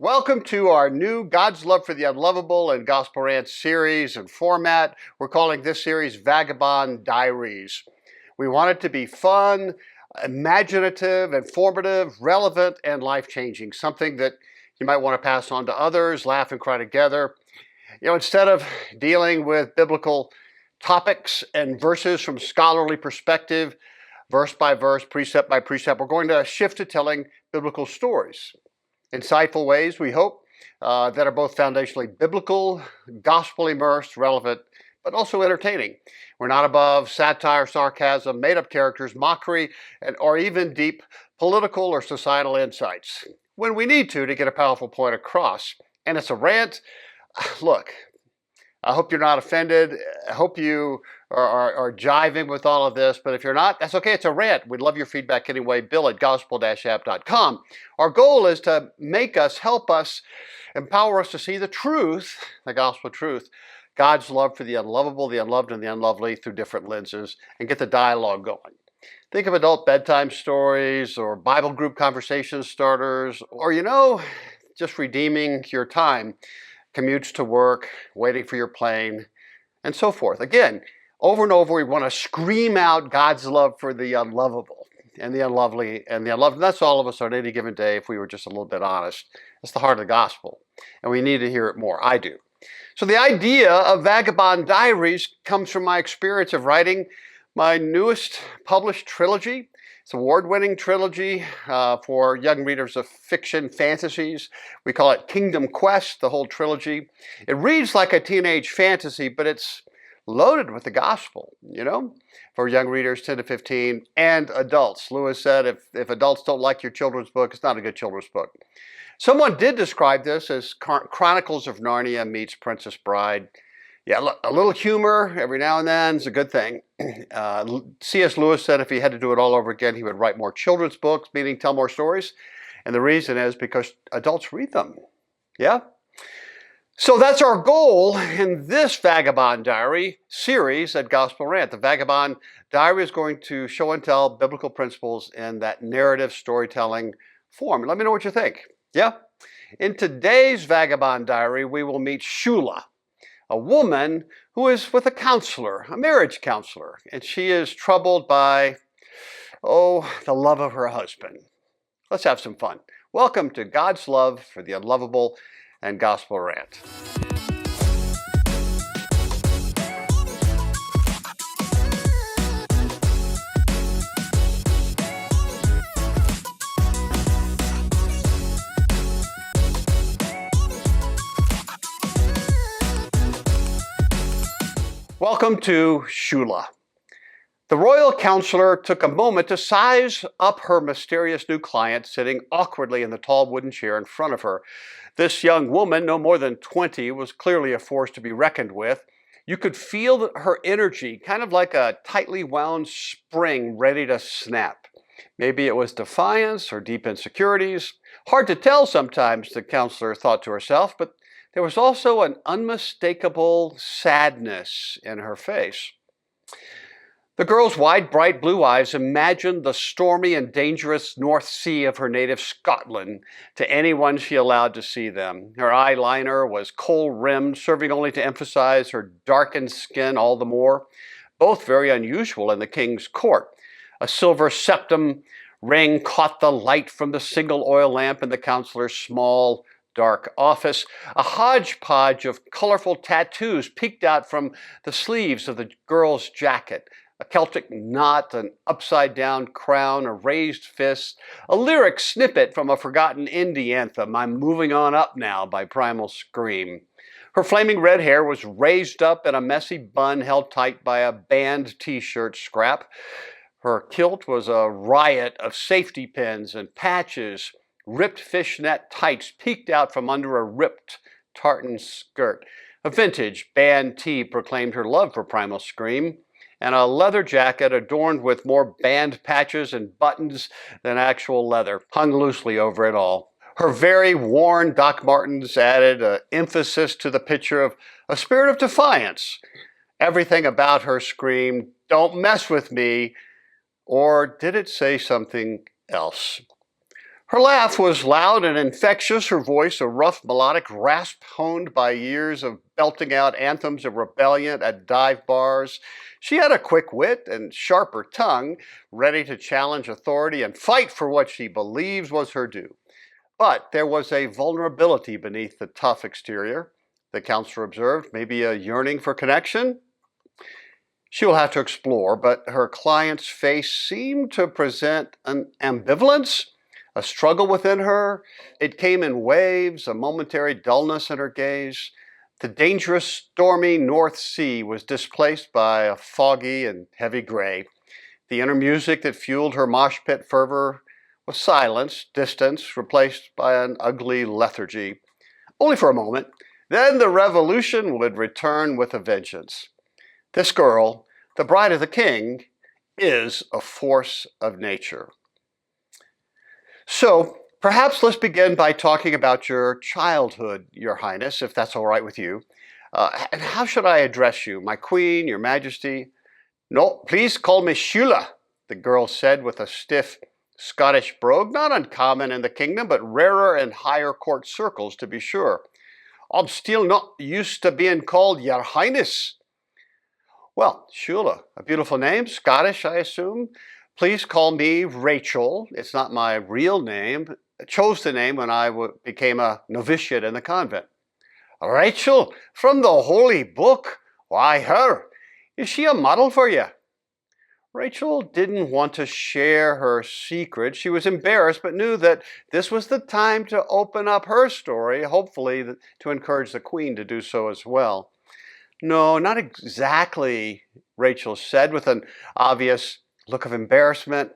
Welcome to our new God's Love for the Unlovable and Gospel Rant series and format. We're calling this series Vagabond Diaries. We want it to be fun, imaginative, informative, relevant, and life-changing. Something that you might want to pass on to others, laugh and cry together. Instead of dealing with biblical topics and verses from scholarly perspective, verse by verse, precept by precept, we're going to shift to telling biblical stories. Insightful ways, we hope, that are both foundationally biblical, gospel immersed, relevant, but also entertaining. We're not above satire, sarcasm, made-up characters, mockery, or even deep political or societal insights when we need to get a powerful point across. And it's a rant. Look, I hope you're not offended. I hope you are jiving with all of this. But if you're not, that's okay. It's a rant. We'd love your feedback anyway. Bill at gospel-app.com. Our goal is to make us, help us, empower us to see the truth, the gospel truth, God's love for the unlovable, the unloved, and the unlovely through different lenses, and get the dialogue going. Think of adult bedtime stories or Bible group conversation starters, or, just redeeming your time. Commutes to work, waiting for your plane, and so forth. Again, over and over, we want to scream out God's love for the unlovable and the unlovely and the unloved. And that's all of us on any given day if we were just a little bit honest. That's the heart of the gospel, and we need to hear it more. I do. So the idea of Vagabond Diaries comes from my experience of writing my newest published trilogy. It's an award-winning trilogy for young readers of fiction fantasies. We call it Kingdom Quest, the whole trilogy. It reads like a teenage fantasy, but it's loaded with the gospel, for young readers 10 to 15 and adults. Lewis said if adults don't like your children's book, it's not a good children's book. Someone did describe this as Chronicles of Narnia meets Princess Bride. Yeah, a little humor every now and then is a good thing. C.S. Lewis said if he had to do it all over again, he would write more children's books, meaning tell more stories. And the reason is because adults read them. Yeah? So that's our goal in this Vagabond Diary series at Gospel Rant. The Vagabond Diary is going to show and tell biblical principles in that narrative storytelling form. Let me know what you think. Yeah? In today's Vagabond Diary, we will meet Shula, a woman who is with a counselor, a marriage counselor, and she is troubled by, the love of her husband. Let's have some fun. Welcome to God's Love for the Unlovable and Gospel Rant. Welcome to Shula. The royal counselor took a moment to size up her mysterious new client sitting awkwardly in the tall wooden chair in front of her. This young woman, no more than 20, was clearly a force to be reckoned with. You could feel her energy, kind of like a tightly wound spring ready to snap. Maybe it was defiance or deep insecurities. Hard to tell sometimes, the counselor thought to herself, but there was also an unmistakable sadness in her face. The girl's wide, bright blue eyes imagined the stormy and dangerous North Sea of her native Scotland to anyone she allowed to see them. Her eyeliner was kohl-rimmed, serving only to emphasize her darkened skin all the more, both very unusual in the king's court. A silver septum ring caught the light from the single oil lamp in the counselor's small, dark office. A hodgepodge of colorful tattoos peeked out from the sleeves of the girl's jacket. A Celtic knot, an upside-down crown, a raised fist, a lyric snippet from a forgotten indie anthem, I'm Moving On Up Now by Primal Scream. Her flaming red hair was raised up in a messy bun held tight by a band t-shirt scrap. Her kilt was a riot of safety pins and patches. Ripped fishnet tights peeked out from under a ripped tartan skirt. A vintage band tee proclaimed her love for Primal Scream, and a leather jacket adorned with more band patches and buttons than actual leather hung loosely over it all. Her very worn Doc Martens added an emphasis to the picture of a spirit of defiance. Everything about her screamed, "Don't mess with me," or did it say something else? Her laugh was loud and infectious, her voice a rough melodic rasp honed by years of belting out anthems of rebellion at dive bars. She had a quick wit and sharper tongue, ready to challenge authority and fight for what she believes was her due. But there was a vulnerability beneath the tough exterior, the counselor observed, maybe a yearning for connection. She will have to explore, but her client's face seemed to present an ambivalence, a struggle within her. It came in waves, a momentary dullness in her gaze. The dangerous, stormy North Sea was displaced by a foggy and heavy gray. The inner music that fueled her mosh pit fervor was silence, distance, replaced by an ugly lethargy. Only for a moment. Then the revolution would return with a vengeance. This girl, the bride of the king, is a force of nature. So, perhaps let's begin by talking about your childhood, Your Highness, if that's all right with you. And how should I address you? My queen, your majesty? No, please call me Shula, the girl said with a stiff Scottish brogue, not uncommon in the kingdom, but rarer in higher court circles, to be sure. I'm still not used to being called Your Highness. Well, Shula, a beautiful name, Scottish, I assume. Please call me Rachel. It's not my real name. I chose the name when I became a novitiate in the convent. Rachel, from the Holy Book? Why, her. Is she a model for you? Rachel didn't want to share her secret. She was embarrassed, but knew that this was the time to open up her story, hopefully to encourage the queen to do so as well. No, not exactly, Rachel said with an obvious look of embarrassment.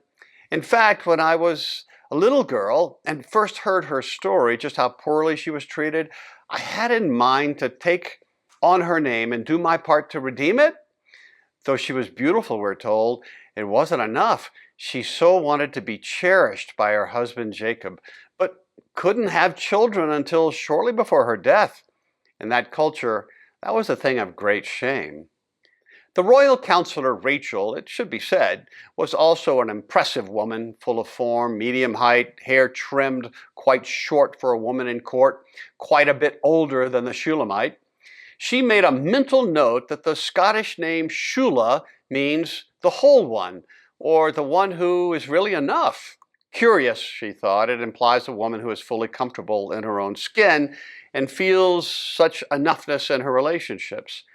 In fact, when I was a little girl and first heard her story, just how poorly she was treated, I had in mind to take on her name and do my part to redeem it. Though she was beautiful, we're told, it wasn't enough. She so wanted to be cherished by her husband Jacob, but couldn't have children until shortly before her death. In that culture, that was a thing of great shame. The royal counselor Rachel, it should be said, was also an impressive woman, full of form, medium height, hair trimmed quite short for a woman in court, quite a bit older than the Shulamite. She made a mental note that the Scottish name Shula means the whole one, or the one who is really enough. Curious, she thought, it implies a woman who is fully comfortable in her own skin and feels such enoughness in her relationships.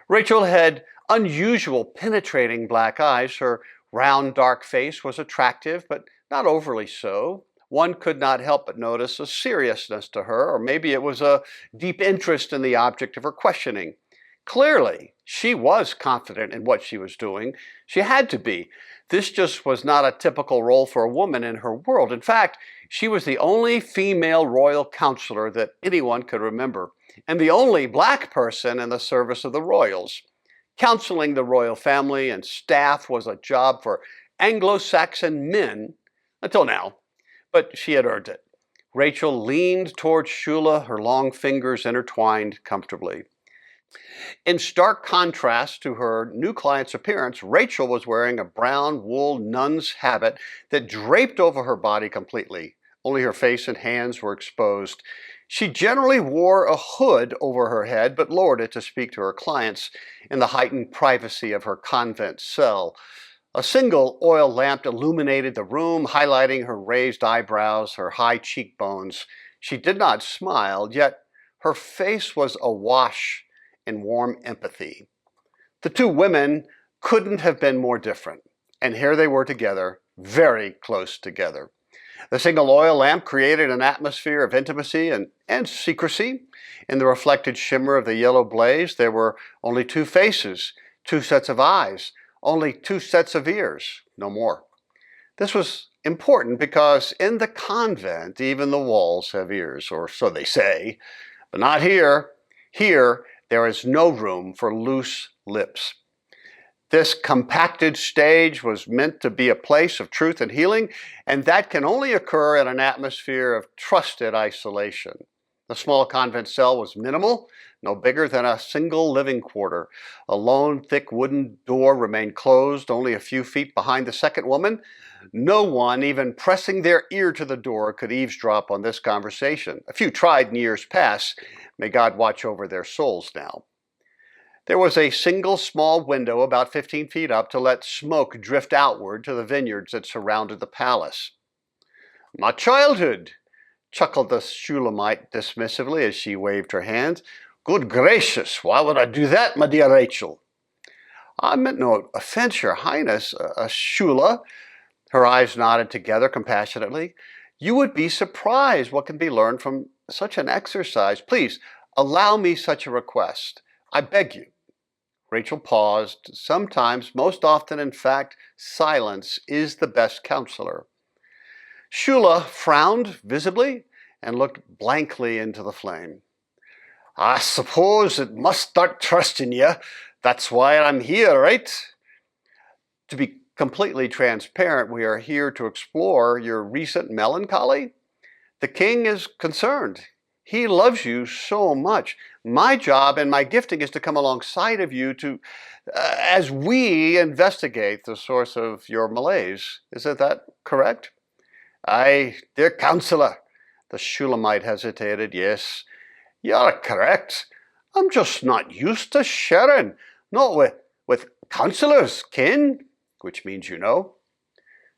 Rachel had unusual, penetrating black eyes. Her round, dark face was attractive, but not overly so. One could not help but notice a seriousness to her, or maybe it was a deep interest in the object of her questioning. Clearly, she was confident in what she was doing. She had to be. This just was not a typical role for a woman in her world. In fact, she was the only female royal counselor that anyone could remember, and the only black person in the service of the royals. Counseling the royal family and staff was a job for Anglo-Saxon men until now, but she had earned it. Rachel leaned towards Shula, her long fingers intertwined comfortably. In stark contrast to her new client's appearance, Rachel was wearing a brown wool nun's habit that draped over her body completely. Only her face and hands were exposed. She generally wore a hood over her head, but lowered it to speak to her clients in the heightened privacy of her convent cell. A single oil lamp illuminated the room, highlighting her raised eyebrows, her high cheekbones. She did not smile, yet her face was awash in warm empathy. The two women couldn't have been more different, and here they were together, very close together. The single oil lamp created an atmosphere of intimacy and secrecy. In the reflected shimmer of the yellow blaze, there were only two faces, two sets of eyes, only two sets of ears, no more. This was important because in the convent, even the walls have ears, or so they say, but not here. Here, there is no room for loose lips. This compacted stage was meant to be a place of truth and healing, and that can only occur in an atmosphere of trusted isolation. The small convent cell was minimal, no bigger than a single living quarter. A lone, thick wooden door remained closed, only a few feet behind the second woman. No one, even pressing their ear to the door, could eavesdrop on this conversation. A few tried in years past. May God watch over their souls now. There was a single small window about 15 feet up to let smoke drift outward to the vineyards that surrounded the palace. "My childhood," chuckled the Shulamite dismissively as she waved her hand. "Good gracious, why would I do that, my dear Rachel?" "I meant no offense, Your Highness. Shula," her eyes nodded together compassionately. "You would be surprised what can be learned from such an exercise. Please, allow me such a request. I beg you." Rachel paused. Sometimes, most often, in fact, silence is the best counselor. Shula frowned visibly and looked blankly into the flame. "I suppose it must start trusting you. That's why I'm here, right?" "To be completely transparent, we are here to explore your recent melancholy. The king is concerned. He loves you so much. My job and my gifting is to come alongside of you as we investigate the source of your malaise. Isn't that correct?" "Aye, dear counselor," the Shulamite hesitated. "Yes, you're correct. I'm just not used to sharing, not with counselors, kin," which means you know.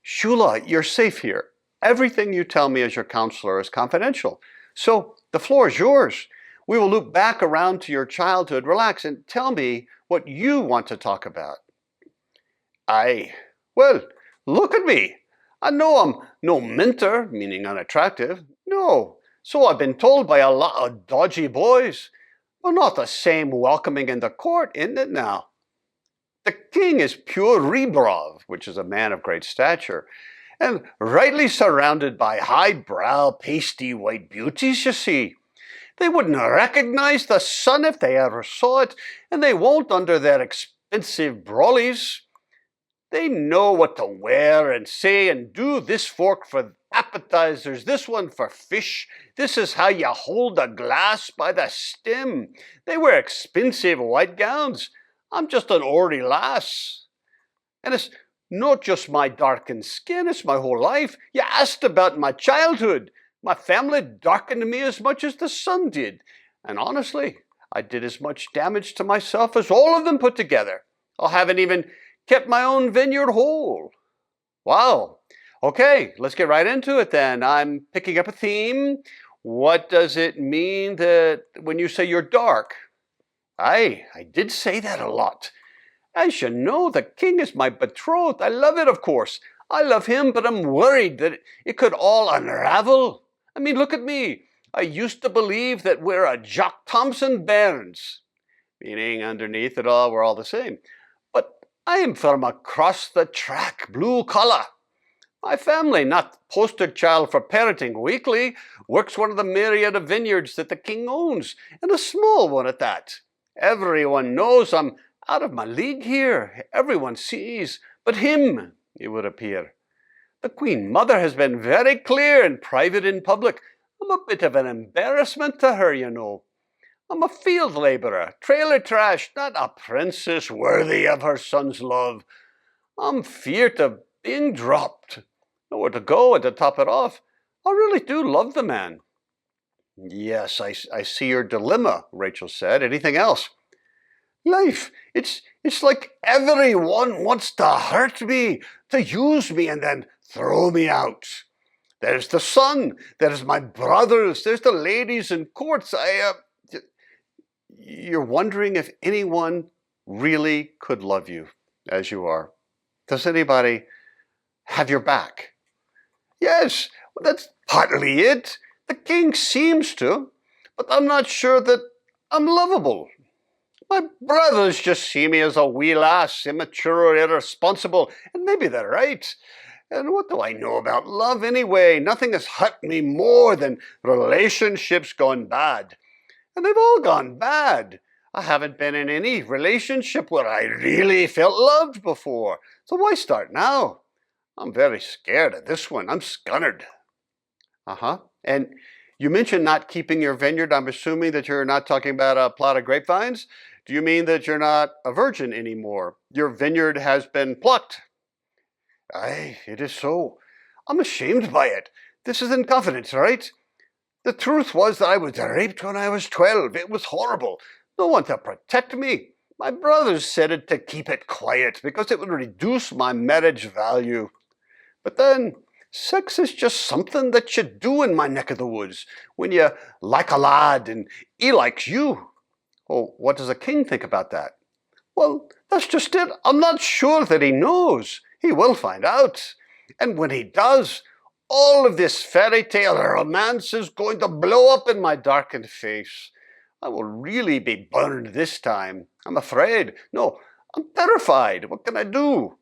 "Shula, you're safe here. Everything you tell me as your counselor is confidential. So the floor is yours. We will loop back around to your childhood. Relax and tell me what you want to talk about." "Aye, well, look at me. I know I'm no minter, meaning unattractive. No, so I've been told by a lot of dodgy boys. But not the same welcoming in the court, isn't it now? The king is pure Rebrov, which is a man of great stature, and rightly surrounded by high-brow, pasty white beauties, you see. They wouldn't recognize the sun if they ever saw it, and they won't under their expensive brollies. They know what to wear and say and do. This fork for appetizers, this one for fish. This is how you hold a glass by the stem. They wear expensive white gowns. I'm just an ordinary lass. And it's not just my darkened skin, it's my whole life. You asked about my childhood. My family darkened me as much as the sun did. And honestly, I did as much damage to myself as all of them put together. I haven't even kept my own vineyard whole." Wow. Okay, let's get right into it then. I'm picking up a theme. What does it mean that when you say you're dark? I did say that a lot. As you know, the king is my betrothed. I love it, of course. I love him, but I'm worried that it could all unravel. I mean, look at me. I used to believe that we're a Jock Thompson bairns, meaning underneath it all, we're all the same. But I am from across the track, blue collar. My family, not poster child for Parenting Weekly, works one of the myriad of vineyards that the king owns, and a small one at that. Everyone knows I'm out of my league here. Everyone sees, but him, it would appear. The Queen Mother has been very clear in private and public. I'm a bit of an embarrassment to her, you know. I'm a field labourer, trailer trash, not a princess worthy of her son's love. I'm feared of being dropped. Nowhere to go, and to top it off, I really do love the man." "Yes, I see your dilemma," Rachel said. "Anything else?" "Life, it's like everyone wants to hurt me, to use me and then throw me out. There's the sun, there's my brothers, there's the ladies in courts. You're wondering if anyone really could love you as you are. Does anybody have your back?" "Yes, well, that's partly it. The king seems to, but I'm not sure that I'm lovable. My brothers just see me as a wee lass, immature or irresponsible, and maybe they're right. And what do I know about love anyway? Nothing has hurt me more than relationships gone bad. And they've all gone bad. I haven't been in any relationship where I really felt loved before. So why start now? I'm very scared of this one. I'm scunnered." "Uh-huh. And You mentioned not keeping your vineyard. I'm assuming that you're not talking about a plot of grapevines. Do you mean that you're not a virgin anymore? Your vineyard has been plucked. Aye, it is so. I'm ashamed by it. This is in confidence, right? The truth was that I was raped when I was 12. It was horrible. No one to protect me. My brothers said it to keep it quiet because it would reduce my marriage value. But then, sex is just something that you do in my neck of the woods when you like a lad and he likes you. Well, what does a king think about that? Well, that's just it. I'm not sure that he knows. He will find out. And when he does, all of this fairy tale romance is going to blow up in my darkened face. I will really be burned this time. I'm afraid. No, I'm terrified. What can I do?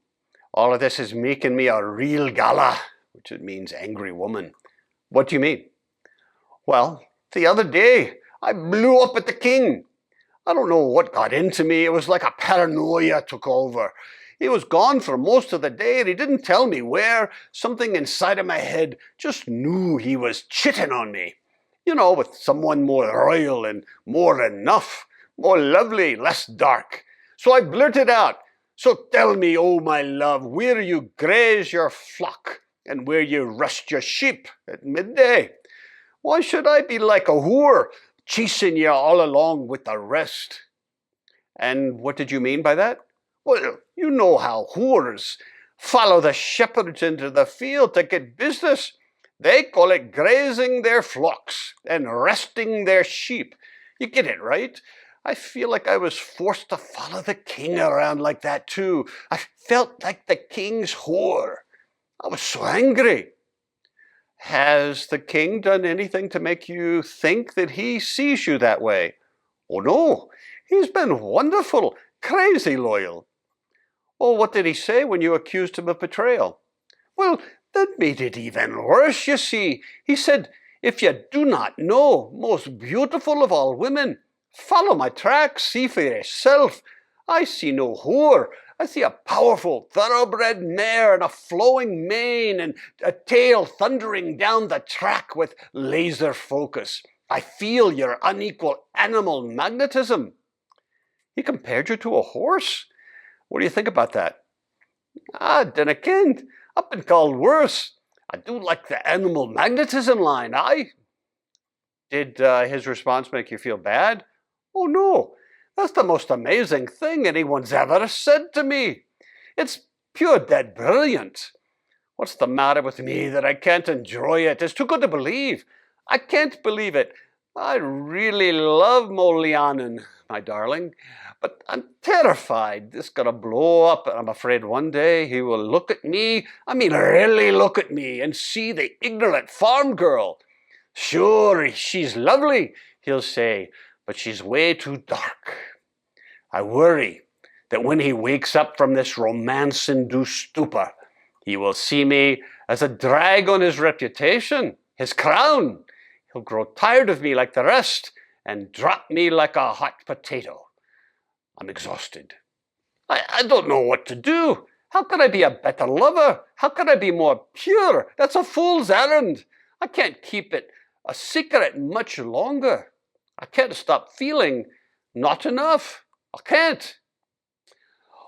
All of this is making me a real gala, which it means angry woman. What do you mean? Well, the other day, I blew up at the king. I don't know what got into me. It was like a paranoia took over. He was gone for most of the day and he didn't tell me where. Something inside of my head just knew he was cheating on me. You know, with someone more royal and more enough, more lovely, less dark. So I blurted out, "So tell me, oh my love, where you graze your flock and where you rest your sheep at midday. Why should I be like a whore, chasing you all along with the rest?" And what did you mean by that? Well, you know how whores follow the shepherds into the field to get business. They call it grazing their flocks and resting their sheep. You get it, right? I feel like I was forced to follow the king around like that too. I felt like the king's whore. I was so angry. Has the king done anything to make you think that he sees you that way? Oh no, he's been wonderful, crazy loyal. Well, what did he say when you accused him of betrayal? Well, that made it even worse, you see. He said, "If you do not know, most beautiful of all women, follow my tracks, see for yourself. I see no whore. I see a powerful, thoroughbred mare and a flowing mane and a tail thundering down the track with laser focus. I feel your unequal animal magnetism." He compared you to a horse? What do you think about that? Dinna ken. I've been called worse. I do like the animal magnetism line, aye. Did his response make you feel bad? Oh no, that's the most amazing thing anyone's ever said to me. It's pure dead brilliant. What's the matter with me that I can't enjoy it? It's too good to believe. I can't believe it. I really love Molianen, my darling, but I'm terrified this is going to blow up, and I'm afraid one day he will look at me, really look at me, and see the ignorant farm girl. "Sure, she's lovely," he'll say, "but she's way too dark." I worry that when he wakes up from this romance-induced stupor, he will see me as a drag on his reputation, his crown. He'll grow tired of me like the rest and drop me like a hot potato. I'm exhausted. I don't know what to do. How can I be a better lover? How can I be more pure? That's a fool's errand. I can't keep it a secret much longer. I can't stop feeling not enough. I can't.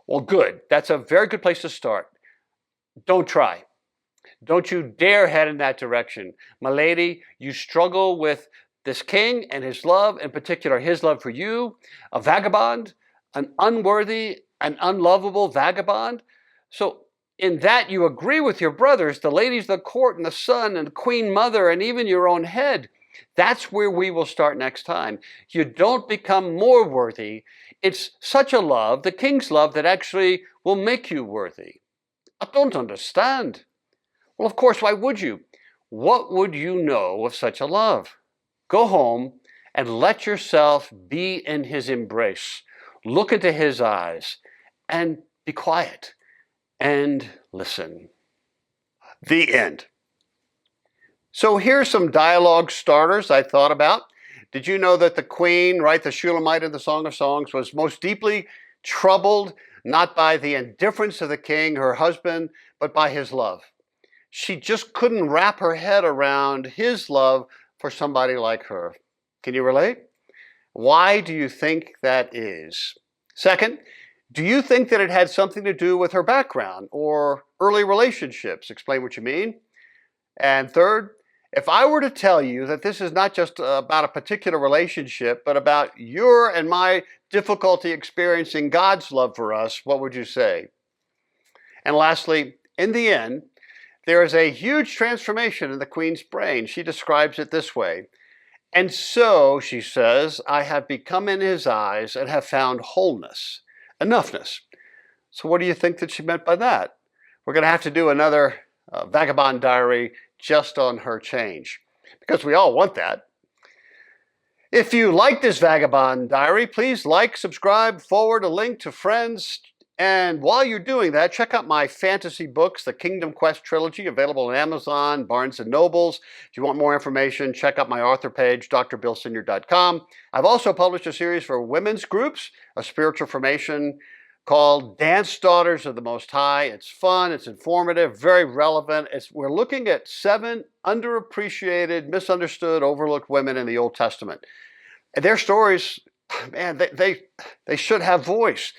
Well, good. That's a very good place to start. Don't try. Don't you dare head in that direction. My lady, you struggle with this king and his love, in particular his love for you, a vagabond, an unworthy, an unlovable vagabond. So in that you agree with your brothers, the ladies of the court and the sun and the queen mother and even your own head. That's where we will start next time. You don't become more worthy. It's such a love, the king's love, that actually will make you worthy. I don't understand. Well, of course, why would you? What would you know of such a love? Go home and let yourself be in his embrace. Look into his eyes and be quiet and listen. The end. So here's some dialogue starters I thought about. Did you know that the queen, right, the Shulamite in the Song of Songs, was most deeply troubled, not by the indifference of the king, her husband, but by his love? She just couldn't wrap her head around his love for somebody like her. Can you relate? Why do you think that is? Second, do you think that it had something to do with her background or early relationships? Explain what you mean. And third, if I were to tell you that this is not just about a particular relationship, but about your and my difficulty experiencing God's love for us, what would you say? And lastly, in the end, there is a huge transformation in the Queen's brain. She describes it this way. And so, she says, I have become in his eyes and have found wholeness, enoughness. So what do you think that she meant by that? We're going to have to do another Vagabond Diary just on her change, because we all want that. If you like this Vagabond Diary, please like, subscribe, forward a link to friends. And while you're doing that, check out my fantasy books, the Kingdom Quest trilogy, available on Amazon, Barnes & Nobles. If you want more information, check out my author page, drbillsenior.com. I've also published a series for women's groups, a spiritual formation called Dance Daughters of the Most High. It's fun, it's informative, very relevant. We're looking at 7 underappreciated, misunderstood, overlooked women in the Old Testament. And their stories, man, they should have voice.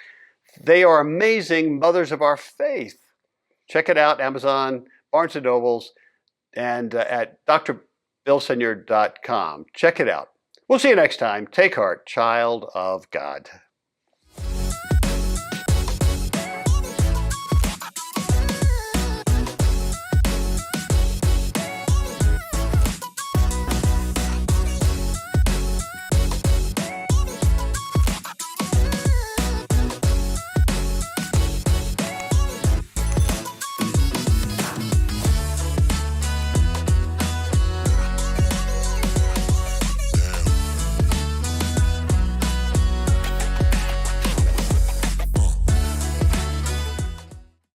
They are amazing mothers of our faith. Check it out, Amazon, Barnes & Nobles, and at drbillsenior.com. Check it out. We'll see you next time. Take heart, child of God.